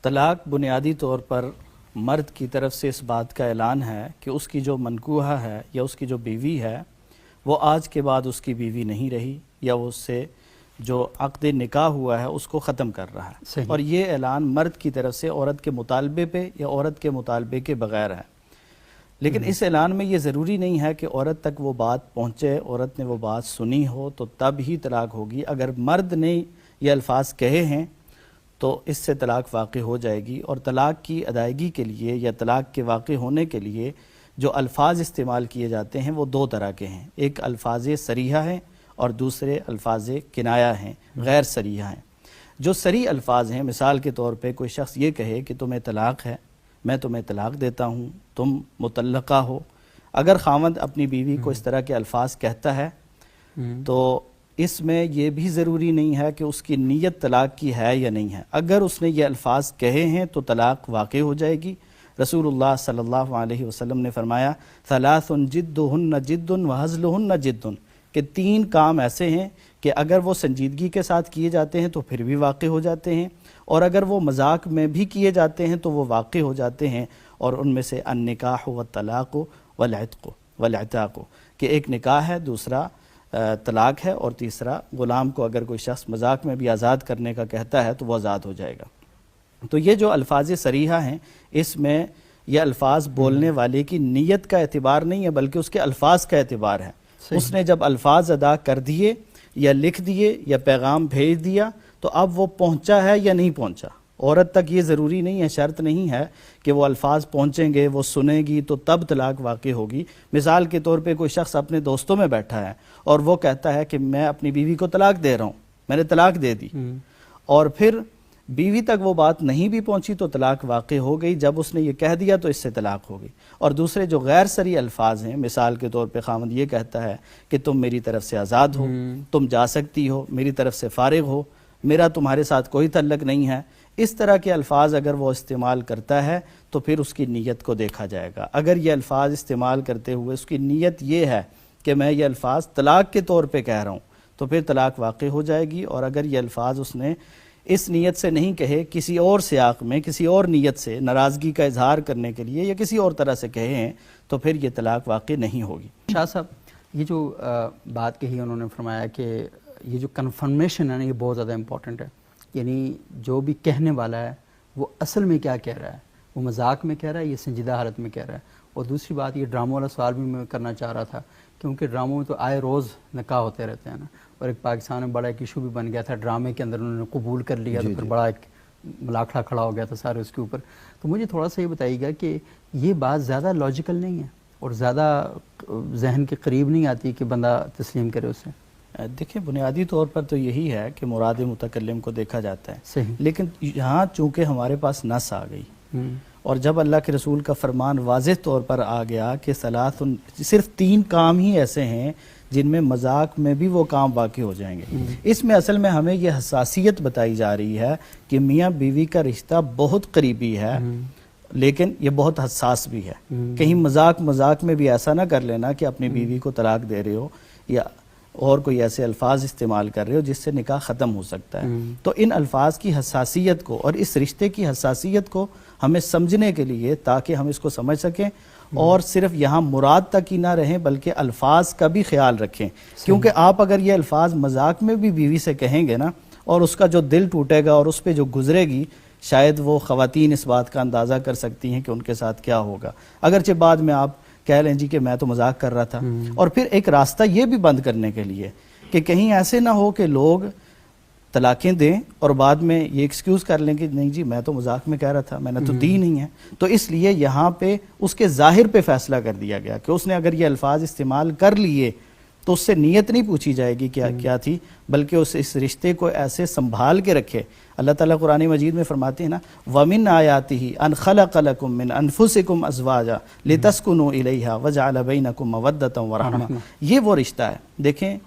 طلاق بنیادی طور پر مرد کی طرف سے اس بات کا اعلان ہے کہ اس کی جو منکوحہ ہے یا اس کی جو بیوی ہے وہ آج کے بعد اس کی بیوی نہیں رہی، یا وہ اس سے جو عقد نکاح ہوا ہے اس کو ختم کر رہا ہے۔ صحیح۔ اور یہ اعلان مرد کی طرف سے عورت کے مطالبے پہ یا عورت کے مطالبے کے بغیر ہے۔ لیکن اس اعلان میں یہ ضروری نہیں ہے کہ عورت تک وہ بات پہنچے، عورت نے وہ بات سنی ہو تو تب ہی طلاق ہوگی۔ اگر مرد نے یہ الفاظ کہے ہیں تو اس سے طلاق واقع ہو جائے گی، اور طلاق کی ادائیگی کے لیے یا طلاق کے واقع ہونے کے لیے جو الفاظ استعمال کیے جاتے ہیں وہ دو طرح کے ہیں، ایک الفاظ صریحہ ہیں اور دوسرے الفاظ کنایہ ہیں، غیر صریحہ ہیں۔ جو صریح الفاظ ہیں، مثال کے طور پہ کوئی شخص یہ کہے کہ تمہیں طلاق ہے، میں تمہیں طلاق دیتا ہوں، تم مطلقہ ہو۔ اگر خاوند اپنی بیوی کو اس طرح کے الفاظ کہتا ہے تو اس میں یہ بھی ضروری نہیں ہے کہ اس کی نیت طلاق کی ہے یا نہیں ہے۔ اگر اس نے یہ الفاظ کہے ہیں تو طلاق واقع ہو جائے گی۔ رسول اللہ صلی اللہ علیہ وسلم نے فرمایا ثلاث جدہن جد وہزلہن جد، کہ تین کام ایسے ہیں کہ اگر وہ سنجیدگی کے ساتھ کیے جاتے ہیں تو پھر بھی واقع ہو جاتے ہیں، اور اگر وہ مذاق میں بھی کیے جاتے ہیں تو وہ واقع ہو جاتے ہیں، اور ان میں سے النکاح والطلاق والعتق والعتاق، کہ ایک نکاح ہے، دوسرا طلاق ہے، اور تیسرا غلام کو اگر کوئی شخص مذاق میں بھی آزاد کرنے کا کہتا ہے تو وہ آزاد ہو جائے گا۔ تو یہ جو الفاظ صریحہ ہیں اس میں یہ الفاظ بولنے والے کی نیت کا اعتبار نہیں ہے بلکہ اس کے الفاظ کا اعتبار ہے۔ اس نے جب الفاظ ادا کر دیے یا لکھ دیے یا پیغام بھیج دیا تو اب وہ پہنچا ہے یا نہیں پہنچا۔ عورت تک یہ ضروری نہیں ہے، شرط نہیں ہے کہ وہ الفاظ پہنچیں گے، وہ سنے گی تو تب طلاق واقع ہوگی۔ مثال کے طور پہ کوئی شخص اپنے دوستوں میں بیٹھا ہے اور وہ کہتا ہے کہ میں اپنی بیوی کو طلاق دے رہا ہوں، میں نے طلاق دے دی، اور پھر بیوی تک وہ بات نہیں بھی پہنچی تو طلاق واقع ہو گئی۔ جب اس نے یہ کہہ دیا تو اس سے طلاق ہو گئی۔ اور دوسرے جو غیر صریح الفاظ ہیں، مثال کے طور پہ خاوند یہ کہتا ہے کہ تم میری طرف سے آزاد ہو، تم جا سکتی ہو، میری طرف سے فارغ ہو، میرا تمہارے ساتھ کوئی تعلق نہیں ہے، اس طرح کے الفاظ اگر وہ استعمال کرتا ہے تو پھر اس کی نیت کو دیکھا جائے گا۔ اگر یہ الفاظ استعمال کرتے ہوئے اس کی نیت یہ ہے کہ میں یہ الفاظ طلاق کے طور پہ کہہ رہا ہوں تو پھر طلاق واقع ہو جائے گی، اور اگر یہ الفاظ اس نے اس نیت سے نہیں کہے، کسی اور سیاق میں کسی اور نیت سے ناراضگی کا اظہار کرنے کے لیے یا کسی اور طرح سے کہے ہیں تو پھر یہ طلاق واقع نہیں ہوگی۔ شاہ صاحب، یہ جو بات کہی انہوں نے فرمایا کہ یہ جو کنفرمیشن ہے نا، یہ بہت زیادہ امپورٹنٹ ہے، یعنی جو بھی کہنے والا ہے وہ اصل میں کیا کہہ رہا ہے، وہ مذاق میں کہہ رہا ہے یا سنجیدہ حالت میں کہہ رہا ہے۔ اور دوسری بات، یہ ڈراموں والا سوال بھی میں کرنا چاہ رہا تھا، کیونکہ ڈراموں میں تو آئے روز نکاح ہوتے رہتے ہیں نا، اور ایک پاکستان میں بڑا ایک ایشو بھی بن گیا تھا، ڈرامے کے اندر انہوں نے قبول کر لیا تو پھر بڑا ایک ملاکھڑا کھڑا ہو گیا تھا سارے اس کے اوپر۔ تو مجھے تھوڑا سا یہ بتائیے گا کہ یہ بات زیادہ لاجیکل نہیں ہے اور زیادہ ذہن کے قریب نہیں آتی کہ بندہ تسلیم کرے اسے؟ دیکھیں، بنیادی طور پر تو یہی ہے کہ مراد متکلم کو دیکھا جاتا ہے، صحیح، لیکن یہاں چونکہ ہمارے پاس نص آ گئی اور جب اللہ کے رسول کا فرمان واضح طور پر آ گیا کہ صرف 3 کام ہی ایسے ہیں جن میں مذاق میں بھی وہ کام واقع ہو جائیں گے، اس میں اصل میں ہمیں یہ حساسیت بتائی جا رہی ہے کہ میاں بیوی کا رشتہ بہت قریبی ہے لیکن یہ بہت حساس بھی ہے۔ کہیں مذاق میں بھی ایسا نہ کر لینا کہ اپنی بیوی کو طلاق دے رہے ہو یا اور کوئی ایسے الفاظ استعمال کر رہے ہو جس سے نکاح ختم ہو سکتا ہے۔ تو ان الفاظ کی حساسیت کو اور اس رشتے کی حساسیت کو ہمیں سمجھنے کے لیے، تاکہ ہم اس کو سمجھ سکیں اور صرف یہاں مراد تک ہی نہ رہیں بلکہ الفاظ کا بھی خیال رکھیں، کیونکہ آپ اگر یہ الفاظ مذاق میں بھی بیوی سے کہیں گے نا اور اس کا جو دل ٹوٹے گا اور اس پہ جو گزرے گی، شاید وہ خواتین اس بات کا اندازہ کر سکتی ہیں کہ ان کے ساتھ کیا ہوگا، اگرچہ بعد میں آپ کہہ لیں جی کہ میں تو مذاق کر رہا تھا۔ اور پھر ایک راستہ یہ بھی بند کرنے کے لیے کہ کہیں ایسے نہ ہو کہ لوگ طلاقیں دیں اور بعد میں یہ ایکسکیوز کر لیں کہ نہیں جی میں تو مذاق میں کہہ رہا تھا، میں نے تو دی نہیں ہے۔ تو اس لیے یہاں پہ اس کے ظاہر پہ فیصلہ کر دیا گیا کہ اس نے اگر یہ الفاظ استعمال کر لیے تو اس سے نیت نہیں پوچھی جائے گی کیا تھی، بلکہ اس رشتے کو ایسے سنبھال کے رکھے۔ اللہ تعالیٰ قرآن مجید میں فرماتے ہیں نا وَمِنْ آیَاتِهِ أَنْ خَلَقَ لَكُم مِّنْ أَنفُسِكُمْ أَزْوَاجًا لِتَسْكُنُوا إِلَيْهَا وَجَعَلَ بَيْنَكُم مَّوَدَّةً وَرَحْمَةً۔ یہ وہ رشتہ ہے۔ دیکھیں،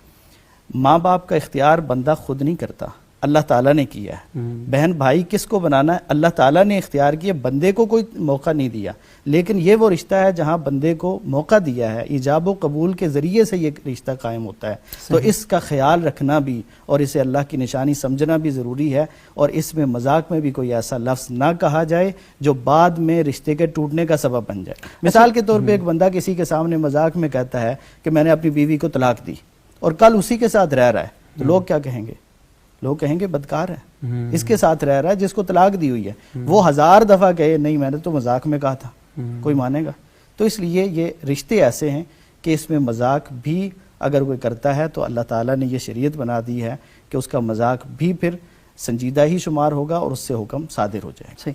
ماں باپ کا اختیار بندہ خود نہیں کرتا، اللہ تعالیٰ نے کیا ہے. بہن بھائی کس کو بنانا ہے؟ اللہ تعالیٰ نے اختیار کیا. بندے کو کوئی موقع نہیں دیا، لیکن یہ وہ رشتہ ہے جہاں بندے کو موقع دیا ہے. ایجاب و قبول کے ذریعے سے یہ رشتہ قائم ہوتا ہے. تو اس کا خیال رکھنا بھی اور اسے اللہ کی نشانی سمجھنا بھی ضروری ہے، اور اس میں مذاق میں بھی کوئی ایسا لفظ نہ کہا جائے جو بعد میں رشتے کے ٹوٹنے کا سبب بن جائے. مثال کے طور پہ ایک بندہ کسی کے سامنے مذاق میں کہتا ہے کہ میں نے اپنی بیوی کو طلاق دی، اور کل اسی کے ساتھ رہ رہا ہے، تو لوگ کیا کہیں گے؟ لوگ کہیں گے بدکار ہے، اس کے ساتھ رہ رہا ہے جس کو طلاق دی ہوئی ہے. وہ 1000 دفعہ کہے نہیں میں نے تو مذاق میں کہا تھا، کوئی مانے گا؟ تو اس لیے یہ رشتے ایسے ہیں کہ اس میں مذاق بھی اگر کوئی کرتا ہے تو اللہ تعالیٰ نے یہ شریعت بنا دی ہے کہ اس کا مذاق بھی پھر سنجیدہ ہی شمار ہوگا اور اس سے حکم صادر ہو جائے. صحیح.